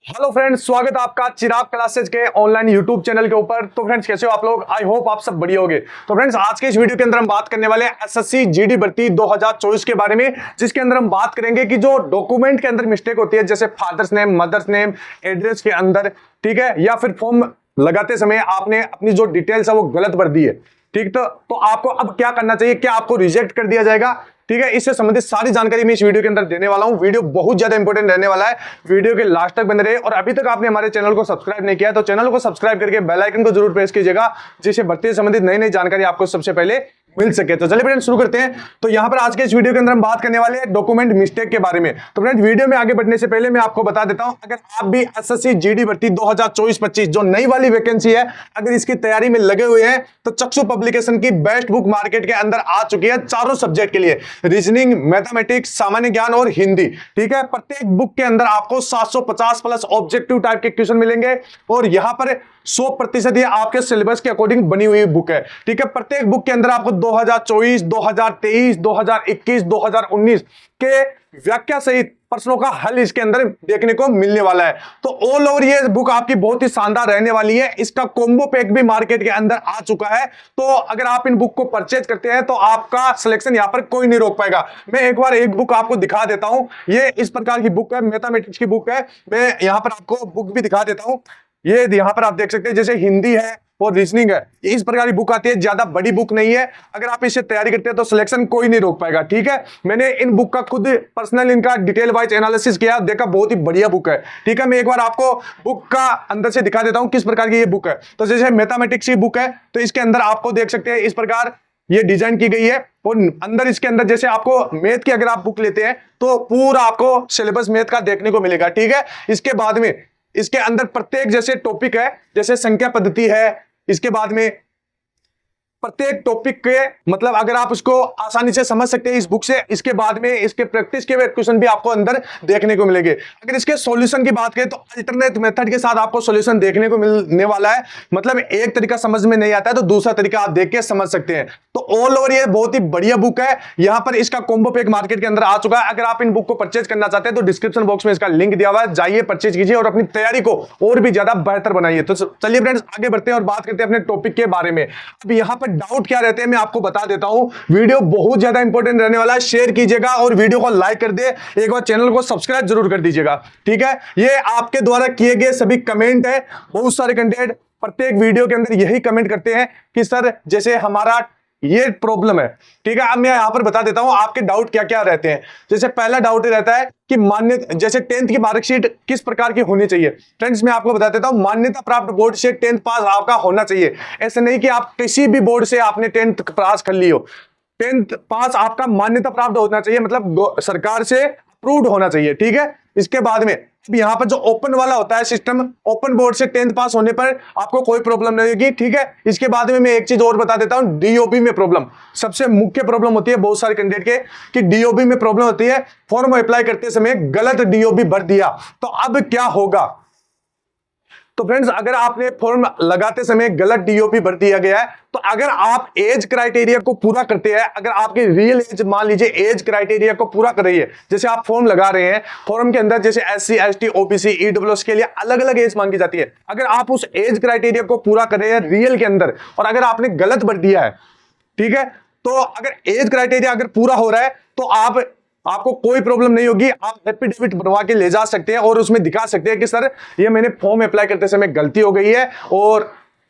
Hello friends, स्वागत है आपका चिराग क्लासेज के ऑनलाइन यूट्यूब चैनल के ऊपर। तो फ्रेंड्स, कैसे हो आप लोग? आई होप आप सब बढ़िया होंगे। तो फ्रेंड्स, आज के इस वीडियो के अंदर हम बात करने वाले हैं एसएससी जीडी भर्ती 2024 के बारे में, जिसके अंदर हम बात करेंगे कि जो डॉक्यूमेंट के अंदर मिस्टेक होती है, जैसे father's name, mother's name, address के अंदर, ठीक है, या फिर फॉर्म लगाते समय आपने अपनी जो डिटेल्स है वो गलत भर दी है, ठीक। तो आपको अब क्या करना चाहिए, क्या आपको रिजेक्ट कर दिया जाएगा, ठीक है। इससे संबंधित सारी जानकारी मैं इस वीडियो के अंदर देने वाला हूं। वीडियो बहुत ज्यादा इंपॉर्टेंट रहने वाला है, वीडियो के लास्ट तक बने रहे। और अभी तक आपने हमारे चैनल को सब्सक्राइब नहीं किया तो चैनल को सब्सक्राइब करके बेल आइकन को जरूर प्रेस कीजिएगा, जिससे भर्ती से संबंधित नई नई जानकारी आपको सबसे पहले मिल सके। तो चलिए फ्रेंड्स, शुरू करते हैं। तो यहां पर आज के इस वीडियो के अंदर हम बात करने वाले हैं डॉक्यूमेंट मिस्टेक के बारे में। तो फ्रेंड्स, वीडियो में आगे बढ़ने से पहले मैं आपको बता देता हूं, अगर आप भी एसएससी जीडी भर्ती 2024-25 जो नई वाली वैकेंसी है, अगर इसकी तैयारी में लगे हुए हैं, तो चक्षु पब्लिकेशन की बेस्ट बुक मार्केट के अंदर आ चुकी है चारों सब्जेक्ट के लिए, रीजनिंग, मैथमेटिक्स, सामान्य ज्ञान और हिंदी, ठीक है। प्रत्येक बुक के अंदर आपको 750 प्लस ऑब्जेक्टिव टाइप के क्वेश्चन मिलेंगे और यहां पर 100% ये आपके सिलेबस के अकॉर्डिंग बनी हुई बुक है, ठीक है। प्रत्येक बुक के अंदर आपको 2024, 2023, 2021, 2019 के व्याख्या सहित प्रश्नों का हल इसके अंदर देखने को मिलने वाला है। तो ऑल ओवर ये बुक आपकी बहुत ही शानदार रहने वाली है। इसका कॉम्बो पैक भी मार्केट के अंदर आ चुका है। तो अगर आप इन बुक को परचेज करते हैं तो आपका सिलेक्शन यहां पर कोई नहीं रोक पाएगा। मैं एक बार एक बुक आपको दिखा देता हूं। ये इस प्रकार की बुक है, मैथमेटिक्स की बुक है। मैं यहां पर आपको बुक भी दिखा देता हूं। ये यहां पर आप देख सकते हैं, जैसे हिंदी है और रीजनिंग है, इस प्रकार की बुक आती है। ज्यादा बड़ी बुक नहीं है, अगर आप इससे तैयारी करते हैं तो सिलेक्शन कोई नहीं रोक पाएगा, ठीक है। मैंने इन बुक का खुद पर्सनल इनका डिटेल वाइज एनालिसिस किया, देखा बहुत ही बढ़िया बुक है, ठीक है। मैं एक बार आपको बुक का अंदर से दिखा देता हूं किस प्रकार की ये बुक है। तो जैसे मैथमेटिक्स की बुक है, तो इसके अंदर आपको देख सकते हैं इस प्रकार ये डिजाइन की गई है। और अंदर इसके अंदर जैसे आपको मैथ की अगर आप बुक लेते हैं तो पूरा आपको सिलेबस मैथ का देखने को मिलेगा, ठीक है। इसके बाद में इसके अंदर प्रत्येक जैसे टॉपिक है, जैसे संख्या पद्धति है, इसके बाद में प्रत्येक टॉपिक के मतलब अगर आप उसको आसानी से समझ सकते हैं इस बुक से, इसके बाद में इसके प्रैक्टिस के क्वेश्चन भी आपको अंदर देखने को मिलेंगे। अगर इसके सॉल्यूशन की बात करें तो अल्टरनेट मेथड के साथ आपको सॉल्यूशन देखने को मिलने वाला है। मतलब एक तरीका समझ में नहीं आता है तो दूसरा तरीका आप देख के समझ सकते हैं। तो ऑल ओवर ये बहुत ही बढ़िया बुक है। यहां पर इसका कॉम्बो पैक मार्केट के अंदर आ चुका है। अगर आप इन बुक को परचेज करना चाहते हैं तो डिस्क्रिप्शन बॉक्स में इसका लिंक दिया हुआ है, जाइए परचेज कीजिए और अपनी तैयारी को और भी ज्यादा बेहतर बनाइए। तो चलिए फ्रेंड्स, आगे बढ़ते हैं और बात करते हैं अपने टॉपिक के बारे में। अब यहां पर डाउट क्या रहते हैं मैं आपको बता देता हूं। वीडियो बहुत ज्यादा इंपॉर्टेंट रहने वाला है, शेयर कीजिएगा और वीडियो को लाइक कर दे, एक बार चैनल को सब्सक्राइब जरूर कर दीजिएगा, ठीक है। ये आपके द्वारा किए गए सभी कमेंट है, बहुत सारे कंटेंट प्रत्येक वीडियो के अंदर यही कमेंट करते हैं कि सर जैसे हमारा ये प्रॉब्लम है, ठीक है। अब मैं यहां पर बता देता हूं आपके डाउट क्या क्या रहते हैं। जैसे पहला डाउट रहता है कि मान्य जैसे 10th की मार्कशीट किस प्रकार की होनी चाहिए। फ्रेंड्स, मैं आपको बता देता हूं, मान्यता प्राप्त बोर्ड से 10th पास आपका होना चाहिए। ऐसे नहीं कि आप किसी भी बोर्ड से आपने 10th पास कर ली हो। 10th पास आपका मान्यता प्राप्त होना चाहिए, मतलब सरकार से अप्रूव्ड होना चाहिए, ठीक है। इसके बाद में यहां पर जो ओपन वाला होता है सिस्टम, ओपन बोर्ड से 10th पास होने पर आपको कोई प्रॉब्लम नहीं होगी, ठीक है। इसके बाद में मैं एक चीज और बता देता हूं, डीओबी में प्रॉब्लम सबसे मुख्य प्रॉब्लम होती है बहुत सारे कैंडिडेट के कि डीओबी में प्रॉब्लम होती है। फॉर्म अप्लाई करते समय गलत डीओबी भर दिया तो अब क्या होगा। तो फ्रेंड्स, अगर आपने फॉर्म लगाते समय गलत डीओपी भर दिया गया है, तो अगर आप एज क्राइटेरिया को पूरा करते हैं, अगर आपकी रियल एज मान लीजिए एज क्राइटेरिया को पूरा कर रही है, जैसे आप फॉर्म लगा रहे हैं, फॉर्म के अंदर जैसे एससी, एसटी, ओबीसी, ईडब्ल्यूएस के लिए अलग अलग एज मांगी जाती है। अगर आप उस एज क्राइटेरिया को पूरा कर रहे हैं रियल के अंदर और अगर आपने गलत भर दिया है, ठीक है, तो अगर एज क्राइटेरिया अगर पूरा हो रहा है तो आपको कोई प्रॉब्लम नहीं होगी। आप एफिडेविट बनवा के ले जा सकते हैं और उसमें दिखा सकते हैं कि सर ये मैंने फॉर्म अप्लाई करते समय गलती हो गई है और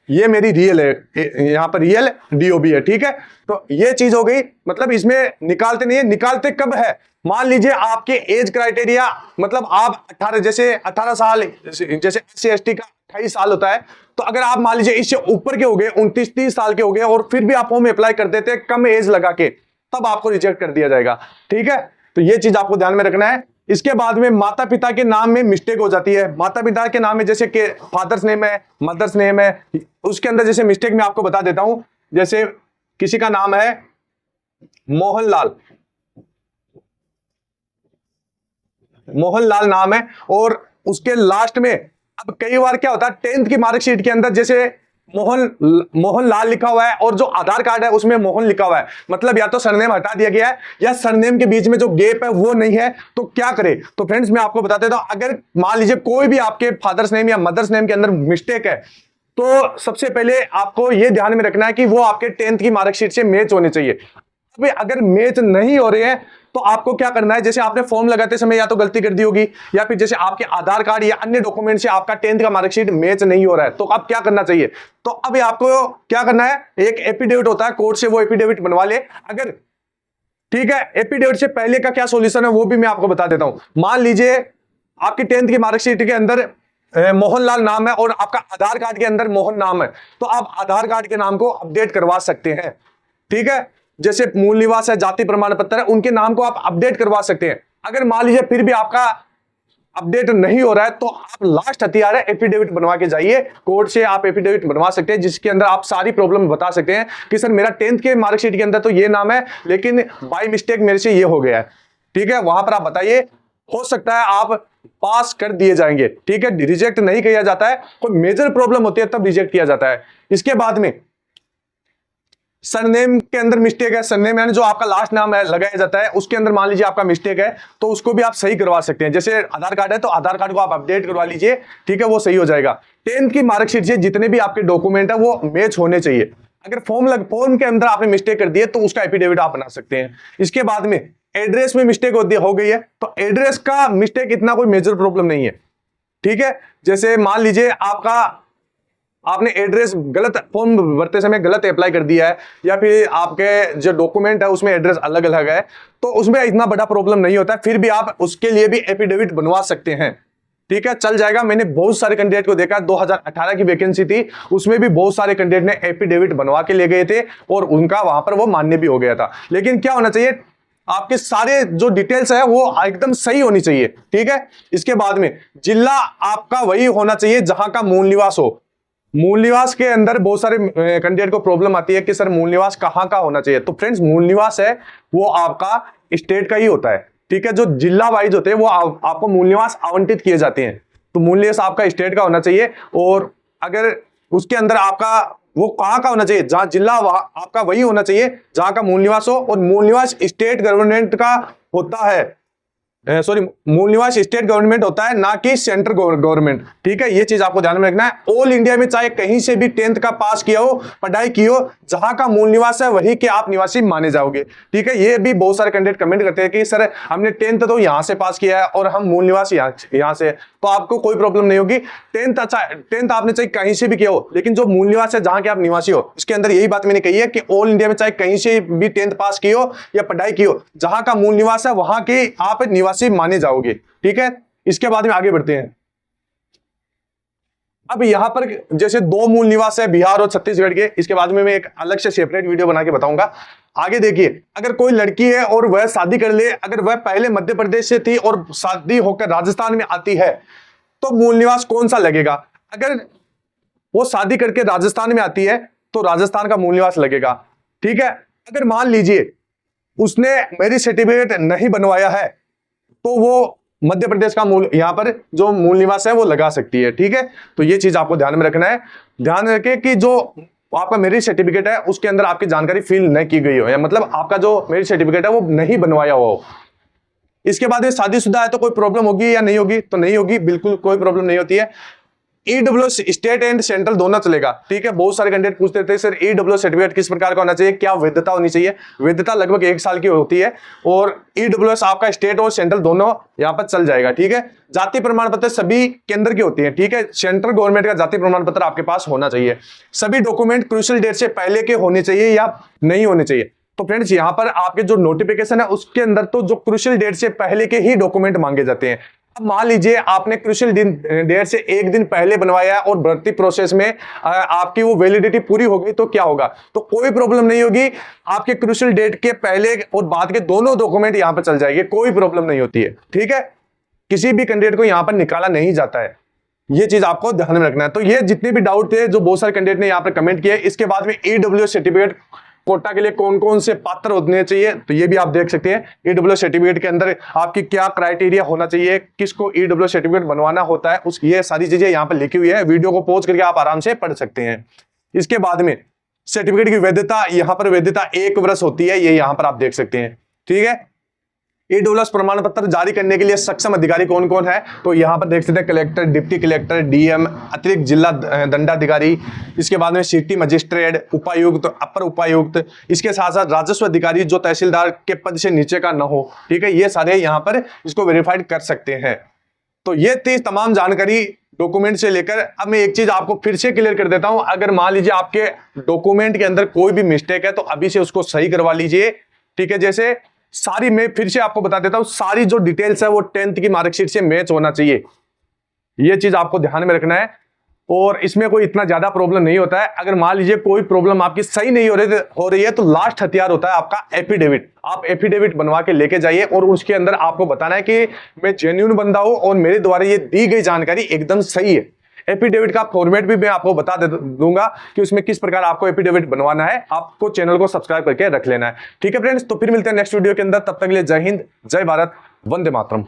ये मेरी रियल है, यहां पर रियल डीओबी है, ठीक है। तो ये चीज हो गई, मतलब इसमें निकालते नहीं है। निकालते कब है, मान लीजिए आपके एज क्राइटेरिया मतलब आप 18 जैसे 18 साल, जैसे एससी एसटी का 28 साल होता है, तो अगर आप मान लीजिए इससे ऊपर के हो गए, 29-30 साल के हो गए और फिर भी आप फॉर्म अप्लाई कर देते हैं कम एज लगा के, तब आपको रिजेक्ट कर दिया जाएगा, ठीक है। तो ये चीज आपको ध्यान में रखना है। इसके बाद में माता पिता के नाम में मिस्टेक हो जाती है। माता पिता के नाम में जैसे कि फादर्स नेम है, मदर्स नेम है, उसके अंदर जैसे मिस्टेक मैं आपको बता देता हूं। जैसे किसी का नाम है मोहनलाल, मोहनलाल नाम है और उसके लास्ट में, अब कई बार क्या होता है 10th की मार्कशीट के अंदर जैसे मोहन लाल लिखा हुआ है और जो आधार कार्ड है उसमें मोहन लिखा हुआ है, मतलब या तो सरनेम हटा दिया गया है या सरनेम के बीच में जो गैप है वो नहीं है, तो क्या करें? तो फ्रेंड्स मैं आपको बता देता हूं, अगर मान लीजिए कोई भी आपके फादर्स नेम या मदर्स नेम के अंदर मिस्टेक है, तो सबसे पहले आपको यह ध्यान में रखना है कि वो आपके 10th की मार्कशीट से मैच होने चाहिए। अगर मैच नहीं हो रहे हैं तो आपको क्या करना है, जैसे आपने फॉर्म लगाते समय या तो गलती कर दी होगी, या फिर जैसे आपके आधार कार्ड या अन्य डॉक्यूमेंट से आपका 10th का मार्कशीट मैच नहीं हो रहा है, तो अब क्या करना चाहिए? तो अब आपको क्या करना है, एक एफिडेविट होता है कोर्ट से, वो एफिडेविट बनवा ले। अगर ठीक है, एफिडेविट से पहले का क्या सॉल्यूशन है वो भी मैं आपको बता देता हूं। मान लीजिए आपकी 10th की मार्कशीट के अंदर मोहनलाल नाम है और आपका आधार कार्ड के अंदर मोहन नाम है, तो आप आधार कार्ड के नाम को अपडेट करवा सकते हैं। ठीक है, जैसे मूल निवास है, जाति प्रमाण पत्र है, उनके नाम को आप अपडेट करवा सकते हैं। अगर मान लीजिए फिर भी आपका अपडेट नहीं हो रहा है, तो आप लास्ट हथियार है एफिडेविट बनवा के जाइए कोर्ट से। आप एफिडेविट बनवा सकते हैं जिसके अंदर आप सारी प्रॉब्लम बता सकते हैं कि सर मेरा 10th के मार्कशीट के अंदर तो ये नाम है, लेकिन बाय मिस्टेक मेरे से ये हो गया है। ठीक है, वहां पर आप बताइए, हो सकता है आप पास कर दिए जाएंगे। ठीक है, रिजेक्ट नहीं किया जाता है, कोई मेजर प्रॉब्लम होती है तब रिजेक्ट किया जाता है। इसके बाद में सरनेम के अंदर मिस्टेक है, सरनेम यानी जो आपका लास्ट नाम है लगाया जाता है, उसके अंदर मान लीजिए आपका मिस्टेक है, तो उसको भी आप सही करवा सकते हैं। जैसे आधार कार्ड है तो आधार कार्ड को आप अपडेट करवा लीजिए, ठीक है, वो सही हो जाएगा। 10th की मार्कशीट से जितने भी आपके डॉक्यूमेंट है वो मैच होने चाहिए। अगर फॉर्म के अंदर आपने मिस्टेक कर दी है तो उसका एफिडेविट आप बना सकते हैं। इसके बाद में एड्रेस में मिस्टेक हो गई है, तो एड्रेस का मिस्टेक इतना कोई मेजर प्रॉब्लम नहीं है। ठीक है, जैसे मान लीजिए आपने एड्रेस गलत, फॉर्म भरते समय गलत अप्लाई कर दिया है, या फिर आपके जो डॉक्यूमेंट है उसमें एड्रेस अलग अलग है, तो उसमें इतना बड़ा प्रॉब्लम नहीं होता है, फिर भी आप उसके लिए भी एफिडेविट बनवा सकते हैं। ठीक है, चल जाएगा। मैंने बहुत सारे कैंडिडेट को देखा, 2018 की वैकेंसी थी, उसमें भी बहुत सारे कैंडिडेट ने एफिडेविट बनवा के ले गए थे और उनका वहां पर वो मान्य भी हो गया था। लेकिन क्या होना चाहिए, आपके सारे जो डिटेल्स है वो एकदम सही होनी चाहिए। ठीक है, इसके बाद में जिला आपका वही होना चाहिए जहां का मूल निवास हो। मूल निवास के अंदर बहुत सारे कैंडिडेट को प्रॉब्लम आती है कि सर मूल निवास कहां का होना चाहिए। तो फ्रेंड्स, मूल निवास है वो आपका स्टेट का ही होता है। ठीक है, जो जिला वाइज होते हैं वो आपको मूल निवास आवंटित किए जाते हैं, तो मूल निवास आपका स्टेट का होना चाहिए। और अगर उसके अंदर आपका वो कहां का होना चाहिए, जहां जिला आपका वही होना चाहिए जहां का मूल निवास हो, और मूल निवास स्टेट गवर्नमेंट का होता है, सॉरी मूल निवास स्टेट गवर्नमेंट होता है, ना कि सेंट्रल गवर्नमेंट। ठीक है, ये चीज आपको ध्यान में रखना है। ऑल इंडिया में चाहे कहीं से भी 10th का पास किया हो, पढ़ाई की हो, जहां का मूल निवास है वही के आप निवासी माने जाओगे। ठीक है, ये भी बहुत सारे कैंडिडेट कमेंट करते हैं कि सर हमने 10th तो यहां से पास किया है और हम मूल निवास यहां से, तो आपको कोई प्रॉब्लम नहीं होगी। 10th आपने चाहे कहीं से भी किया हो, लेकिन जो मूल निवास है जहां के आप निवासी हो, इसके अंदर यही बात मैंने कही है कि ऑल इंडिया में चाहे कहीं से भी 10th पास की हो या पढ़ाई की हो, जहां का मूल निवास है वहां के आप निवासी माने जाओगे। ठीक है, इसके बाद में आगे बढ़ते हैं। अब यहां पर जैसे दो मूल निवास है, बिहार और छत्तीसगढ़ के, इसके बाद में मैं एक अलग से सेपरेट वीडियो बना के बताऊंगा। आगे देखिए, अगर कोई लड़की है और वह शादी कर ले, अगर वह पहले मध्य प्रदेश से थी और शादी होकर राजस्थान में आती है, तो मूल निवास कौन सा लगेगा? अगर वो शादी करके राजस्थान में आती है तो राजस्थान का मूल निवास लगेगा। ठीक है, अगर मान लीजिए उसने मैरिज सर्टिफिकेट नहीं बनवाया है, तो वो मध्य प्रदेश का मूल, यहां पर जो मूल निवास है वो लगा सकती है। ठीक है, तो ये चीज आपको ध्यान में रखना है। ध्यान रखें कि जो आपका मैरिज सर्टिफिकेट है उसके अंदर आपकी जानकारी फिल नहीं की गई हो, या मतलब आपका जो मैरिज सर्टिफिकेट है वो नहीं बनवाया हुआ हो। इसके बाद ये शादीशुदा है तो कोई प्रॉब्लम होगी या नहीं होगी? तो नहीं होगी, बिल्कुल कोई प्रॉब्लम नहीं होती है। ईडब्ल्यूएस स्टेट एंड सेंट्रल दोनों चलेगा। ठीक है, बहुत सारे कैंडिडेट पूछते थे सर ईडब्ल्यूएस सर्टिफिकेट किस प्रकार का होना चाहिए, क्या वैधता होनी चाहिए? वैधता लगभग 1 साल की होती है, और ईडब्ल्यूएस आपका स्टेट और सेंट्रल दोनों यहां पर चल जाएगा। ठीक है, जाति प्रमाण पत्र सभी केंद्र की होती है। ठीक है, सेंट्रल गवर्नमेंट का जाति प्रमाण पत्र आपके पास होना चाहिए। सभी डॉक्यूमेंट क्रूशियल डेट से पहले के होने चाहिए या नहीं होने चाहिए। तो फ्रेंड्स, यहां पर आपके जो नोटिफिकेशन है उसके अंदर तो जो क्रूशियल डेट से पहले के ही डॉक्यूमेंट मांगे जाते हैं। अब मान लीजिए आपने क्रूशियल डेट से 1 दिन पहले बनवाया और भर्ती प्रोसेस में आपकी वो वैलिडिटी पूरी हो गई, तो क्या होगा? तो कोई प्रॉब्लम नहीं होगी, आपके क्रूशियल डेट के पहले और बाद के दोनों डॉक्यूमेंट यहां पर चल जाएंगे, कोई प्रॉब्लम नहीं होती है। ठीक है, किसी भी कैंडिडेट को यहां पर निकाला नहीं जाता है, ये चीज आपको ध्यान में रखना है। तो ये जितने भी डाउट थे जो बहुत सारे कैंडिडेट ने यहां पर कमेंट किए, इसके बाद में ईडब्ल्यूएस सर्टिफिकेट कोटा के लिए कौन कौन से पात्र होने चाहिए, तो ये भी आप देख सकते हैं। ईडब्ल्यूएस सर्टिफिकेट के अंदर आपकी क्या क्राइटेरिया होना चाहिए, किसको ईडब्ल्यूएस सर्टिफिकेट बनवाना होता है, उस ये सारी चीजें यहाँ पर लिखी हुई है। वीडियो को पॉज करके आप आराम से पढ़ सकते हैं। इसके बाद में सर्टिफिकेट की वैधता, यहां पर वैधता 1 वर्ष होती है, ये यहां पर आप देख सकते हैं। ठीक है, ईडब्ल्यूएस प्रमाण पत्र जारी करने के लिए सक्षम अधिकारी कौन कौन है, तो यहां पर देख सकते हैं कलेक्टर, डिप्टी कलेक्टर, डीएम, अतिरिक्त जिला दंडाधिकारी, इसके बाद में सिटी मजिस्ट्रेट, उपायुक्त, अपर उपायुक्त, इसके साथ साथ राजस्व अधिकारी जो तहसीलदार के पद से नीचे का न हो। ठीक है, ये सारे यहां पर इसको वेरीफाइड कर सकते हैं। तो ये थी तमाम जानकारी डॉक्यूमेंट से लेकर। अब मैं एक चीज आपको फिर से क्लियर कर देता हूं, अगर मान लीजिए आपके डॉक्यूमेंट के अंदर कोई भी मिस्टेक है तो अभी से उसको सही करवा लीजिए। ठीक है, जैसे सारी, मैं फिर से आपको बता देता हूं, सारी जो डिटेल्स है वो 10th की मार्कशीट से मैच होना चाहिए, ये चीज आपको ध्यान में रखना है। और इसमें कोई इतना ज्यादा प्रॉब्लम नहीं होता है। अगर मान लीजिए कोई प्रॉब्लम आपकी सही नहीं हो रही है तो लास्ट हथियार होता है आपका एफिडेविट। आप एफिडेविट बनवा के लेके जाइए और उसके अंदर आपको बताना है कि मैं जेन्युइन बंदा हूं और मेरे द्वारा ये दी गई जानकारी एकदम सही है। एफिडेविट का फॉर्मेट भी मैं आपको बता दूंगा कि उसमें किस प्रकार आपको एफिडेविट बनवाना है। आपको चैनल को सब्सक्राइब करके रख लेना है। ठीक है फ्रेंड्स, तो फिर मिलते हैं नेक्स्ट वीडियो के अंदर। तब तक के लिए जय हिंद, जय भारत, वंदे मातरम।